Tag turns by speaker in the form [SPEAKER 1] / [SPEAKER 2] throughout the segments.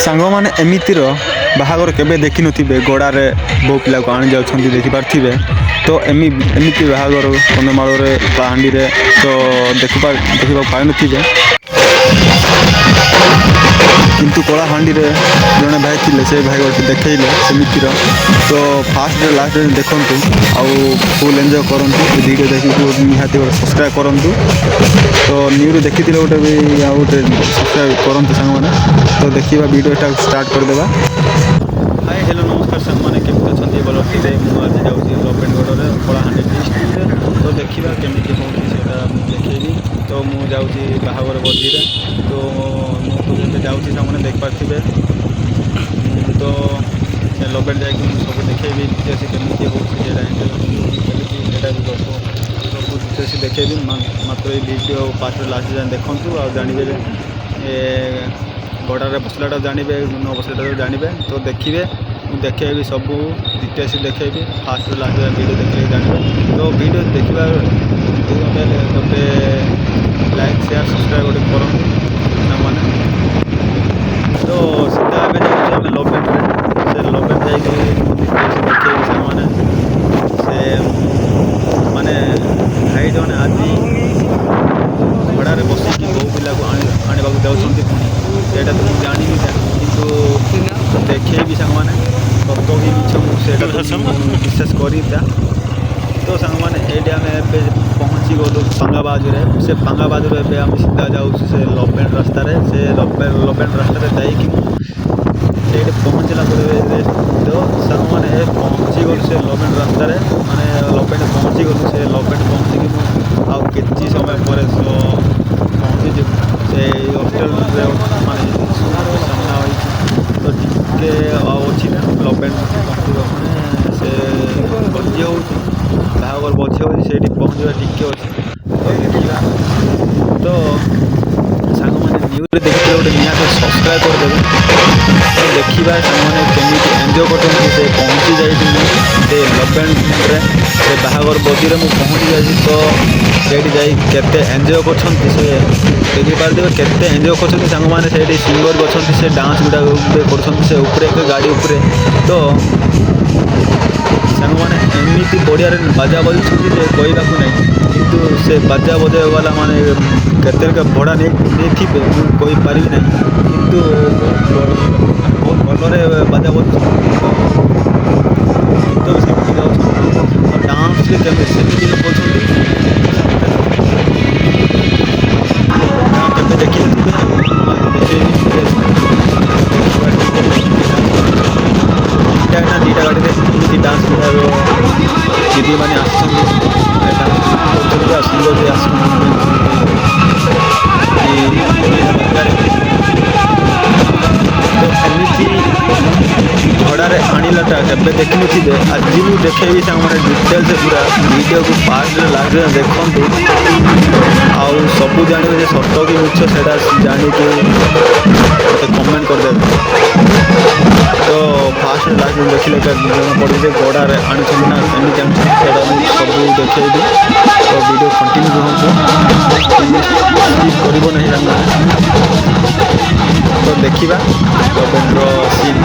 [SPEAKER 1] ସାଙ୍ଗମାନେ ଏମିତିର ବାହାଘର କେବେ ଦେଖିନଥିବେ। ଗଡ଼ାରେ ବୋଉ ପିଲାକୁ ଆଣି ଯାଉଛନ୍ତି ଦେଖିପାରୁଥିବେ। ତ ଏମିତି ବାହାଘର କନ୍ଧମାଳରେ କଳାହାଣ୍ଡିରେ ତ ଦେଖିବାକୁ ପାଇନଥିବେ। କିନ୍ତୁ କଳାହାଣ୍ଡିରେ ଜଣେ ଭାଇ ଥିଲେ, ସେ ଭାଇ ଗୋଟେ ଦେଖେଇଲେ ସେମିତିର। ତ ଫାର୍ଷ୍ଟରେ ଲାଷ୍ଟରେ ଦେଖନ୍ତୁ ଆଉ ଫୁଲ୍ ଏନ୍ଜୟ କରନ୍ତୁ। ଏ ଭିଡ଼ିଓ ଦେଖିକି ନିହାତି ଗୋଟେ ସବସ୍କ୍ରାଇବ୍ କରନ୍ତୁ। ତ ନ୍ୟୁରୁ ଦେଖିଥିଲେ ଗୋଟେ ବି ଆଉ ଗୋଟେ ସବସ୍କ୍ରାଇବ୍ କରନ୍ତୁ ସାଙ୍ଗମାନେ। ତ ଦେଖିବା ଭିଡ଼ିଓଟା ଷ୍ଟାର୍ଟ କରିଦେବା। ହାଇ ହ୍ୟାଲୋ ନମସ୍କାର ସାଙ୍ଗମାନେ, କେମିତି ଅଛନ୍ତି? ଭଲ ଥିବେ। ମୁଁ ଆଜି ଯାଉଛି ଲବେଣଗଡ଼ରେ କଳାହାଣ୍ଡି ଡିଷ୍ଟ୍ରିକ୍ଟରେ। ତ ଦେଖିବା କେମିତି ହେଉଛି ସେଇଟା ମୁଁ ଦେଖେଇବି। ତ ମୁଁ ଯାଉଛି ବାହାଘର ଭୋଜିରେ। ତ ମୁଁ ଏବେ ଯାଉଛି ସାଙ୍ଗମାନେ ଦେଖିପାରୁଥିବେ। ତ ସେ ଲବେଣ ଯାଇକି ମୁଁ ସବୁ ଦେଖେଇବି ଡିଟେଲ୍ସ କେମିତି ହେଉଛି ସେଇଟା କେମିତି ସେଇଟା ବି ସବୁ ଡିଟେଲ୍ସ ଦେଖେଇବି। ମାତ୍ର ଏଇ ଭିଡ଼ିଓ ଫାର୍ଷ୍ଟରୁ ଲାଷ୍ଟ ଯାଏଁ ଦେଖନ୍ତୁ ଆଉ ଜାଣିବେ ଗଡ଼ାରେ ବସିଲାଟା ଜାଣିବେ, ନ ବସିଲାଟା ଜାଣିବେ। ତ ଦେଖିବେ, ମୁଁ ଦେଖେଇବି ସବୁ ଡିଟେଲ୍ସ ଦେଖେଇବି। ଫାର୍ଷ୍ଟରୁ ଲାଷ୍ଟ ଯାଏଁ ଭିଡ଼ିଓ ଦେଖିଲେ ଜାଣିବେ। ତ ଭିଡ଼ିଓ ଦେଖିବା ଗୋଟେ ଲାଇକ୍ ସେୟାର ସବସ୍କ୍ରାଇବ୍ ଗୋଟେ କରନ୍ତୁ ସାଙ୍ଗମାନେ। ତ ସିଧା ଏବେ ଯାଉଛୁ ଆମେ ଲବେଣରେ। ସେ ଲବେଣ ଯାଇକି ଡିଟେଲ୍ସ ଦେଖେଇବି ସାଙ୍ଗମାନେ। ସେ ମାନେ ଭାଇ ଜଣେ ଆଜି ଭଡ଼ାରେ ବସିକି ବୋଉ ପିଲାକୁ ଆଣିବାକୁ ଯାଉଛନ୍ତି ପୁଣି। ସେଇଟା ତ ମୁଁ ଜାଣିନି, କିନ୍ତୁ ଦେଖେଇବି ସାଙ୍ଗମାନେ। ସତ କି ମିଛ ମୁଁ ସେଇଟା ତ ମୁଁ ବିଶ୍ୱାସ କରିତା। ତ ସାଙ୍ଗମାନେ ଏଇଠି ଆମେ ଏବେ ପହଞ୍ଚିଗଲୁ ପାଙ୍ଗାବାଜରେ। ସେ ପାଙ୍ଗାବାଜରୁ ଏବେ ଆମେ ସିଧା ଯାଉଛୁ ସେ ଲବେଣ ରାସ୍ତାରେ। ସେ ଲବେଣ ରାସ୍ତାରେ ଯାଇକି ମୁଁ ସେଇଠି ପହଞ୍ଚିଲା ପରେ ତ ସାଙ୍ଗମାନେ ପହଞ୍ଚିଗଲୁ ସେ ଲବେଣ ରାସ୍ତାରେ। ମାନେ ଲବେଣ ପହଞ୍ଚିଗଲୁ। ସେ ଲବେଣ ପହଞ୍ଚିକି ମୁଁ ଆଉ କିଛି ସମୟ ପରେ ପହଞ୍ଚିଯିବୁ ସେ ହଷ୍ଟେଲରେ। ମାନେ ସାମ୍ନା ହୋଇଛି ତ ଟିକେ ଆଉ ଅଛି ନା ଲବେଣ ପହଞ୍ଚିବା ମାନେ ସେ ଭୋଜି ହେଉଛି, ବାହାଘର ଭୋଜି ହେଉଛି, ସେଇଠି ପହଞ୍ଚିବା ଟିକେ ଅଛି। ତ ଦେଖିବା। ତ ସାଙ୍ଗମାନେ ନ୍ୟୁଜରେ ଦେଖିଥିଲେ ଗୋଟେ ନିହାତି ସବସ୍କ୍ରାଇବ୍ କରିଦେବେ। ତ ଦେଖିବା ସାଙ୍ଗମାନେ କେମିତି ଏନ୍ଜୟ କରୁଛନ୍ତି। ସେ ପହଞ୍ଚି ଯାଇଛି ମୁଁ ସେ ଲବେଣରେ, ସେ ବାହାଘର ଭୋଜିରେ ମୁଁ ପହଞ୍ଚି ଯାଇଛି। ତ ସେଇଠି ଯାଇ କେତେ ଏନ୍ଜୟ କରୁଛନ୍ତି ସେ ଦେଖିପାରିଥିବେ। କେତେ ଏନ୍ଜୟ କରୁଛନ୍ତି ସାଙ୍ଗମାନେ। ସେଇଠି ସିଙ୍ଗର ବି ଅଛନ୍ତି, ସେ ଡାନ୍ସ ଗୁଡ଼ାକ କରୁଛନ୍ତି ସେ ଉପରେ ଗାଡ଼ି ଉପରେ। ତ ସାଙ୍ଗମାନେ ଏମିତି ବଢ଼ିଆରେ ବାଜା ବଜାଉଛନ୍ତି ଯେ କହିବାକୁ ନାହିଁ। କିନ୍ତୁ ସେ ବାଜା ବଜାଇବା ବାଲା ମାନେ କେତେ ଭଡ଼ା ନେଇଥିବେ ମୁଁ କହିପାରିବି ନାହିଁ। କିନ୍ତୁ ବହୁତ ଭଲରେ ବାଜା ବଜାଉଛନ୍ତି। ଗୀତ ବି ସେମିତି ଗାଉଛନ୍ତି ଆଉ ଡାନ୍ସ ବି ସେମିତି ବି କରୁଛନ୍ତି। କେବେ ଦେଖିନଥିବେ, ଦେଖେଇବି ଦେଖିବା ଟିକେ କେମିତି ଡାନ୍ସ କରୁଛନ୍ତି। ତିନିଟା ନା ଦୁଇଟା ଗାଡ଼ିରେ ଏମିତି ଡାନ୍ସ ଗୁଡ଼ାକ ଦିଦିମାନେ ଆସିଛନ୍ତି, ଡାନ୍ସ କରୁଛନ୍ତି ଆଉ ସିଙ୍ଗର ବି ଆସିଛନ୍ତି ବଢ଼ିଆ ବାଜାରେ। ତ ଏମିତି ଭଡ଼ାରେ ଆଣିଲାଟା କେବେ ଦେଖିନଥିବେ। ଆଜି ମୁଁ ଦେଖେଇବି ସାଙ୍ଗମାନେ ଡିଟେଲ୍ସ ପୁରା। ଭିଡ଼ିଓକୁ ଫାର୍ଷ୍ଟରେ ଲାଷ୍ଟରେ ଦେଖନ୍ତୁ ଆଉ ସବୁ ଜାଣିବେ ଯେ ସତ କି ମିଛ ସେଇଟା ଜାଣିକି ମୋତେ କମେଣ୍ଟ କରିଦେବେ। ତ ଫାର୍ଷ୍ଟରେ ଲାଷ୍ଟରେ ଦେଖିଲେ ଜଣାପଡ଼ିବ ଯେ ଗଡ଼ାରେ ଆଣୁଛନ୍ତି ନା କେମିତି ଆଣୁଛନ୍ତି, ସେଇଟା ମୁଁ ସବୁ ଦେଖେଇବି। ତ ଭିଡ଼ିଓ କଣ୍ଟିନ୍ୟୁ ରୁହନ୍ତୁ, ସ୍କିପ୍ କରିବ ନାହିଁ ସାଙ୍ଗମାନେ। ତ ଦେଖିବା ଲବେଣର ସିନ୍।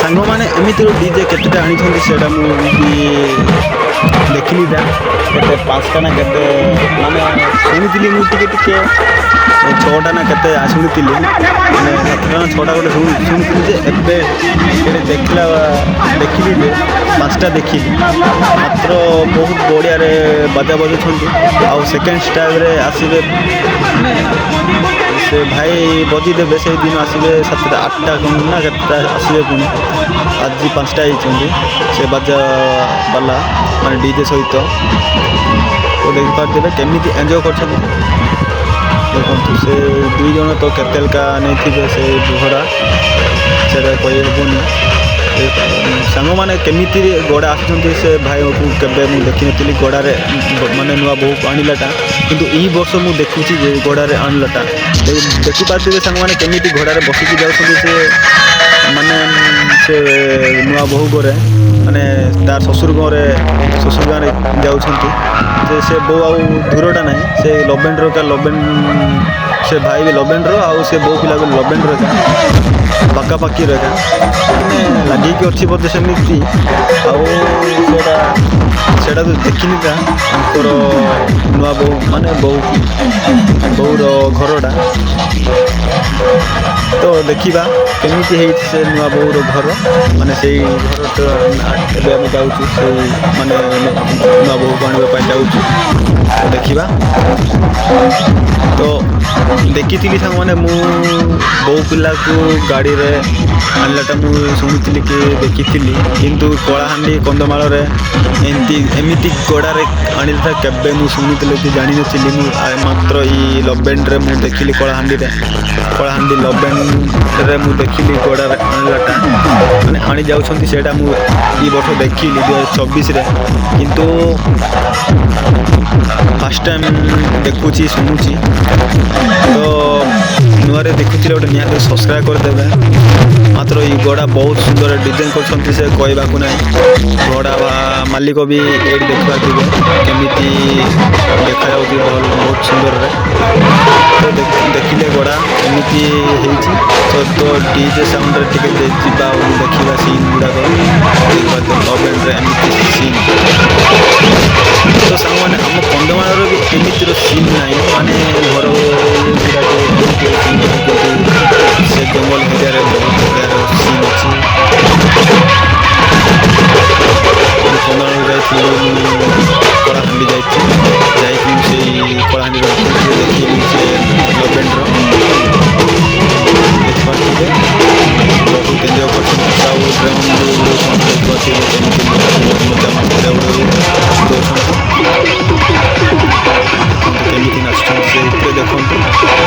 [SPEAKER 1] ସାଙ୍ଗମାନେ ଏମିତିରୁ ଡିଜେ କେତେଟା ଆଣିଛନ୍ତି ସେଇଟା ମୁଁ ବି ଦେଖିଲି। କେତେ 5ଟା ନା କେତେ ମାନେ ଶୁଣିଥିଲି ମୁଁ ଟିକେ 6ଟା ନା କେତେ ଶୁଣିଥିଲି। ମାନେ 7ଟା ନା 6ଟା ଗୋଟେ ଶୁଣିଥିଲି ଯେ ଏବେ ଦେଖିଲି ଯେ 5ଟା ଦେଖିଲି। ମାତ୍ର ବହୁତ ବଢ଼ିଆରେ ବାଜା ବଜାଉଛନ୍ତି। ଆଉ ସେକେଣ୍ଡ ଷ୍ଟାଇଲ୍ରେ ଆସିବେ ସେ से भाई बजी देवे से दिन आसवे 7टा 8टा ना केटा आसवे पुणी आज 5टा होती से बाजा बाला माने डीजे सहित तो देखिपारे केमी एंजय कर देखो से 2 जन तो केतेलका नहीं थे से भड़ा से कहबूनी सांग मैंने केमी गड़ा आसुँच से भाई को केवे मुझे देखी नी गड़े माने नुआ बहु को आनलाटा किंतु यही वर्ष मुझे देखुची गड़े आनलाटा देखिपारे सांग मैंने केमी घोड़े बसिकी जाऊँ से माने से नुआ बहु गोरे माने तार ससुर गाँव ससुर गाँव जाऊँ से बो आउ दूरटा ना से लवेंडर का लवेन से भाई भी लवेंडर आउ से बो पिला भी लवेंडर का पाखापाखि रहा लगे अच्छी बोधे सेमती आटा तो देखनी था नुआ बहु माने बहुर घरटा तो देखा केमी से नुआ बहुर घर माने से घर तो आम जाऊँ से माने नुआ बहु को आने जाऊँ देखा तो देखी सांग मैंने मु बहु पिला को गाड़ी रे आनलाटा मुझे शुणी कि देखी किंतु कलाहांडी कंधमाल एमती गड़े आनता केवे मुझे शुणी कि जानी नी मात्र ये लवेंड्रे मुझे देखी कलाहांडी लवेंड्रे मुझे देखी गड़े आनलाटा मैंने आनी जाऊँगा मुझे वर्ष देखी 2024 किंतु फास्ट टाइम देखुची शुणुची तो नुआ देखुचे गोटे निहत सब्सक्राइब करदे मात्र ये गड़ा बहुत सुंदर डिजाइन कर से कहवाक ना गड़ा मालिक भी ये देखा केमी देखा बहुत सुंदर तो देखिले गड़ा एमती तो डीजे साउंड टे देखा सीन गुड़ाक लवेंड्रे एमती सीन तो सांग मैंने आम कंधमाल भी एमती सीन ना माने घर से जंगल एरिया बहुत प्रकार सीन अच्छी कंधमाल कलाहांडी जाइए से कलाहांडी देखी से लवेंड्र देखिए बहुत एंजय कर केमी नाचुं से देखते